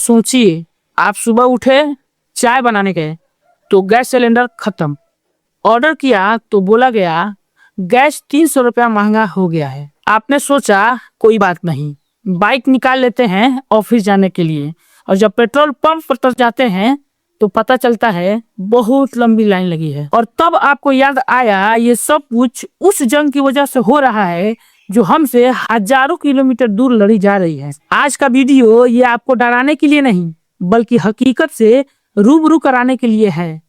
सोचिए, आप सुबह उठे, चाय बनाने गए तो गैस सिलेंडर खत्म। ऑर्डर किया तो बोला गया गैस 300 रुपया महंगा हो गया है। आपने सोचा कोई बात नहीं, बाइक निकाल लेते हैं ऑफिस जाने के लिए, और जब पेट्रोल पंप पर तक जाते हैं तो पता चलता है बहुत लंबी लाइन लगी है। और तब आपको याद आया ये सब कुछ उस जंग की वजह से हो रहा है जो हमसे हजारों किलोमीटर दूर लड़ी जा रही है। आज का वीडियो ये आपको डराने के लिए नहीं बल्कि हकीकत से रूबरू कराने के लिए है।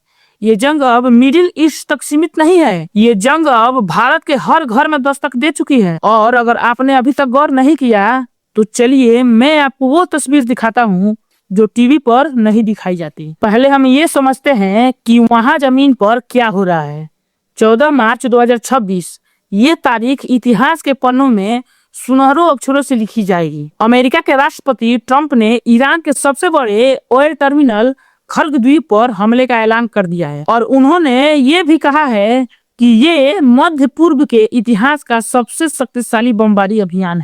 ये जंग अब मिडिल ईस्ट तक सीमित नहीं है, ये जंग अब भारत के हर घर में दस्तक दे चुकी है। और अगर आपने अभी तक गौर नहीं किया तो चलिए मैं आपको वो तस्वीर दिखाता हूँ जो टीवी पर नहीं दिखाई जाती। पहले हम ये समझते हैं कि वहाँ जमीन पर क्या हो रहा है। 14 मार्च 2026 ये तारीख इतिहास के पन्नों में सुनहरों अक्षरों से लिखी जाएगी। अमेरिका के राष्ट्रपति ट्रंप ने ईरान के सबसे बड़े ऑयल टर्मिनल खल्ग द्वीप पर हमले का ऐलान कर दिया है, और उन्होंने ये भी कहा है कि ये मध्य पूर्व के इतिहास का सबसे शक्तिशाली बमबारी अभियान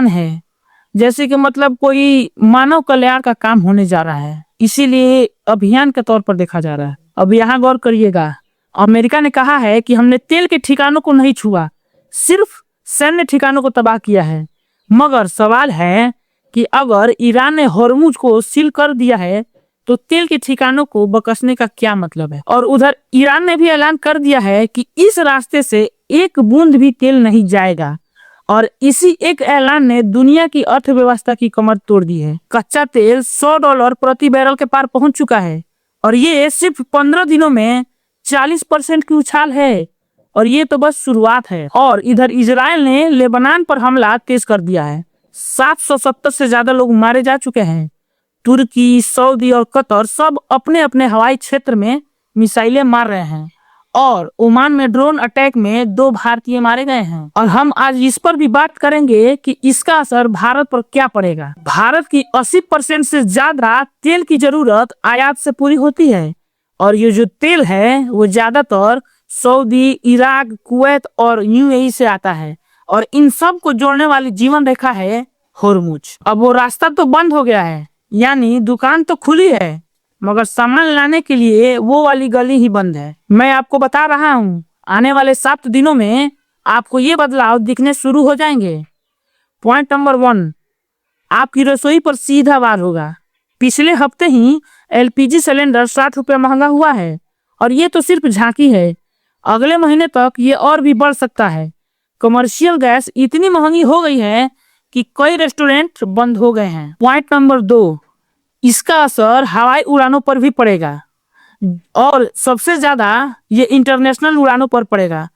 है। जैसे कि मतलब कोई मानव कल्याण का काम होने जा रहा है, इसीलिए अभियान के तौर पर देखा जा रहा है। अब यहाँ गौर करिएगा, अमेरिका ने कहा है कि हमने तेल के ठिकानों को नहीं छुआ, सिर्फ सैन्य ठिकानों को तबाह किया है। मगर सवाल है कि अगर ईरान ने हॉर्मुज को सील कर दिया है तो तेल के ठिकानों को बकसने का क्या मतलब है। और उधर ईरान ने भी ऐलान कर दिया है कि इस रास्ते से एक बूंद भी तेल नहीं जाएगा, और इसी एक ऐलान ने दुनिया की अर्थव्यवस्था की कमर तोड़ दी है। कच्चा तेल $100 प्रति बैरल के पार पहुंच चुका है, और ये सिर्फ 15 दिनों में 40% की उछाल है, और ये तो बस शुरुआत है। और इधर इजराइल ने लेबनान पर हमला तेज कर दिया है, 770 से ज्यादा लोग मारे जा चुके हैं। तुर्की, सऊदी और कतर सब अपने अपने हवाई क्षेत्र में मिसाइलें मार रहे हैं, और ओमान में ड्रोन अटैक में 2 भारतीय मारे गए हैं। और हम आज इस पर भी बात करेंगे कि इसका असर भारत पर क्या पड़ेगा। भारत की 80% से ज्यादा तेल की जरूरत आयात से पूरी होती है, और ये जो तेल है वो ज्यादातर सऊदी, इराक, कुवैत और यूएई से आता है, और इन सब को जोड़ने वाली जीवन रेखा है हॉर्मुज। अब वो रास्ता तो बंद हो गया है, यानी दुकान तो खुली है, मगर सामान लाने के लिए वो वाली गली ही बंद है। मैं आपको बता रहा हूँ, आने वाले 7 दिनों में आपको ये बदलाव दिखने शुरू हो जाएंगे। पॉइंट नंबर 1, आपकी रसोई पर सीधा वार होगा। पिछले हफ्ते ही एलपीजी सिलेंडर 60 रुपये महंगा हुआ है, और ये तो सिर्फ झांकी है, अगले महीने तक ये और भी बढ़ सकता है। कमर्शियल गैस इतनी महंगी हो गई है कि कई रेस्टोरेंट बंद हो गए हैं। पॉइंट नंबर 2, इसका असर हवाई उड़ानों पर भी पड़ेगा, और सबसे ज्यादा ये इंटरनेशनल उड़ानों पर पड़ेगा,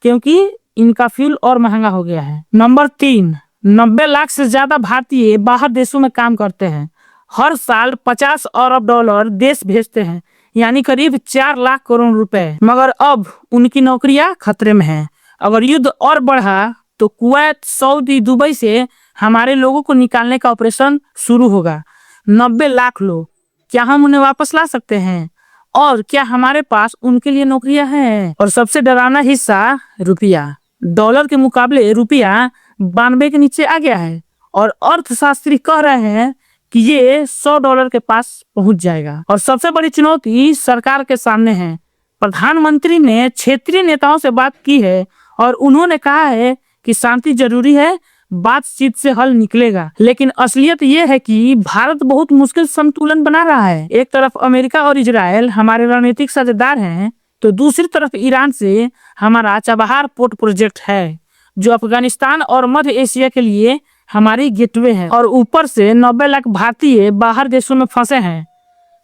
क्योंकि इनका फ्यूल और महंगा हो गया है। नंबर 3, 90 लाख से ज्यादा भारतीय बाहर देशों में काम करते हैं, हर साल $50 अरब देश भेजते हैं, यानी करीब 4 लाख करोड़ रुपए। मगर अब उनकी नौकरियां खतरे में हैं। अगर युद्ध और बढ़ा तो कुवैत, सऊदी, दुबई से हमारे लोगों को निकालने का ऑपरेशन शुरू होगा। 90 लाख लोग, क्या हम उन्हें वापस ला सकते हैं? और क्या हमारे पास उनके लिए नौकरियां हैं? और सबसे डरावना हिस्सा, रुपया। डॉलर के मुकाबले रुपया 92 के नीचे आ गया है, और अर्थशास्त्री कह रहे हैं कि ये $100 के पास पहुंच जाएगा। और सबसे बड़ी चुनौती सरकार के सामने है। प्रधानमंत्री ने क्षेत्रीय नेताओं से बात की है, और उन्होंने कहा है कि शांति जरूरी है, बातचीत से हल निकलेगा। लेकिन असलियत ये है कि भारत बहुत मुश्किल संतुलन बना रहा है। एक तरफ अमेरिका और इजराइल हमारे रणनीतिक साझेदार हैं, तो दूसरी तरफ ईरान से हमारा चाबहार पोर्ट प्रोजेक्ट है, जो अफगानिस्तान और मध्य एशिया के लिए हमारी गेटवे है। और ऊपर से 90 लाख भारतीय बाहर देशों में फंसे हैं।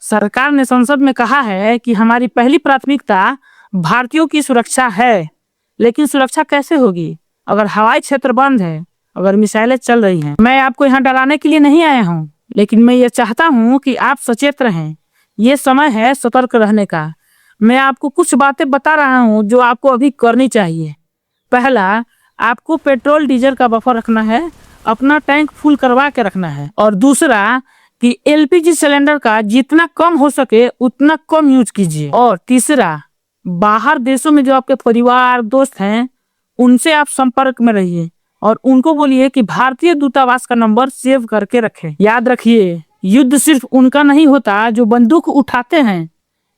सरकार ने संसद में कहा है कि हमारी पहली प्राथमिकता भारतीयों की सुरक्षा है, लेकिन सुरक्षा कैसे होगी अगर हवाई क्षेत्र बंद है, अगर मिसाइलें चल रही हैं। मैं आपको यहाँ डराने के लिए नहीं आया हूँ, लेकिन मैं ये चाहता हूँ कि आप सचेत रहें। ये समय है सतर्क रहने का। मैं आपको कुछ बातें बता रहा हूँ जो आपको अभी करनी चाहिए। पहला, आपको पेट्रोल डीजल का बफर रखना है, अपना टैंक फुल करवा के रखना है। और दूसरा कि एलपीजी सिलेंडर का जितना कम हो सके उतना कम यूज कीजिए। और तीसरा, बाहर देशों में जो आपके परिवार दोस्त हैं उनसे आप संपर्क में रहिए, और उनको बोलिए कि भारतीय दूतावास का नंबर सेव करके रखें। याद रखिए, युद्ध सिर्फ उनका नहीं होता जो बंदूक उठाते हैं,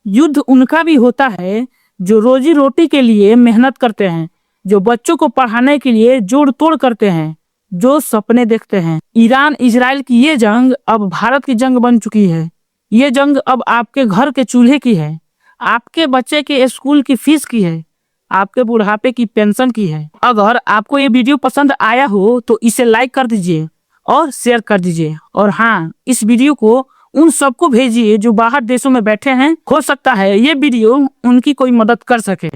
युद्ध उनका भी होता है जो रोजी रोटी के लिए मेहनत करते हैं, जो बच्चों को पढ़ाने के लिए जोड़ तोड़ करते हैं, जो सपने देखते हैं। ईरान इजराइल की ये जंग अब भारत की जंग बन चुकी है। ये जंग अब आपके घर के चूल्हे की है, आपके बच्चे के स्कूल की फीस की है, आपके बुढ़ापे की पेंशन की है। अगर आपको ये वीडियो पसंद आया हो तो इसे लाइक कर दीजिए और शेयर कर दीजिए। और हाँ, इस वीडियो को उन सबको भेजिए जो बाहर देशों में बैठे हैं। हो सकता है ये वीडियो उनकी कोई मदद कर सके।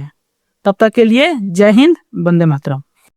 तब तक के लिए जय हिंद, वंदे मातरम।